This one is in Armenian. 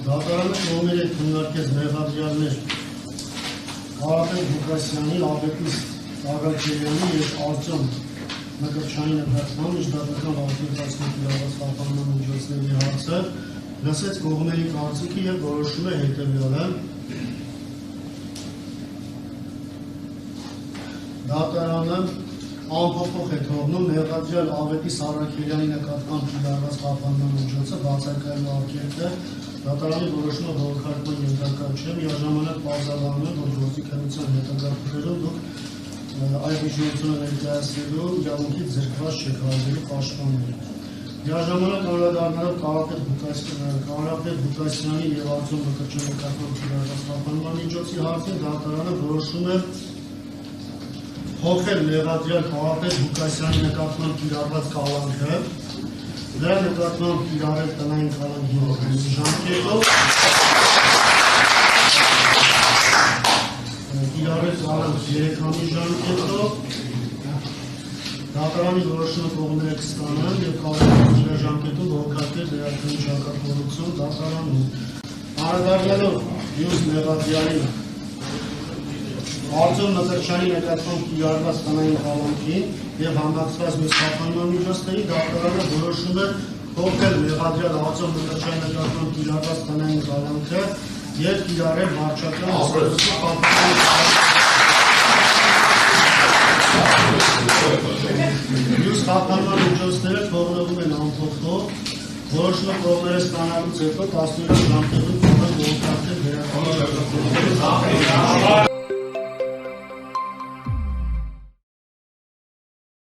Դատարանը կողմերի քննարկեց մեղադրյալներ Կարապետ Ղուկասյանի, Աբետիս Աղաքելյանի և Արտյոմ Մկրտչյանի նկատմամբ միջդատական արտադրության կիրառված խափանման միջոցների հարցը, լսեց կողմերի կարծիքը և որոշում է հետևյալը. Դատարանը անփոփոխ է թողնում մեղադրյալ Ավետիս Աղաքելյանի նկատմամբ կիրառված խափանման միջոցը բացակայելու արգելքը դատարանի որոշումը բողոքարկման ենթակա չէ, միաժամանակ պարզաբանում է, որ գործի քննության հետագա փուլերում դուք այդ միջոցությունը ներկայացնելու իրավունքից զրկված չեք հարցերու պաշտպանները։ Միաժամանակ անդրադառնալով Կարապետ Ղուկասյանի և Արտյոմ Մկրտչյանի նկատմամբ կիրառված խափանման միջոցի հարցին դատարանը որոշում է փոխել մեղադրյալ Կարապետ Ղուկասյանի նկատմամբ կիրառված կալանքը, նրա նկատմամբ կիրառել տնային կալանքի ժամկետով, կիրառել կալանք 3 ամիս ժամկետով, դատարանի որոշումը կողմերը կստանան և կալանքի ժամկետով բողոքարկել դերակատարի հակակոռուպցիոն դատարանում։ Անդրադառնալով մյուս մեղադրյալին Արտյոմ Մկրտչյանի նկատմամբ կիրառված տնային կալանքին և համակցված մյուս խափանման միջոցների դատարանը որոշում է փոխել մեղադրյալ Արտյոմ Մկրտչյանի նկատմամբ կիրառված տնային կալանքը և կիրառել վարչական մյուս խափանման միջոցները թողնվում են անփոփոխ, որոշումը կողմերը ստանալուց հետո 17 ժամկետում թողնել բողոքարկել դերակատարի հակակոռուպցիոն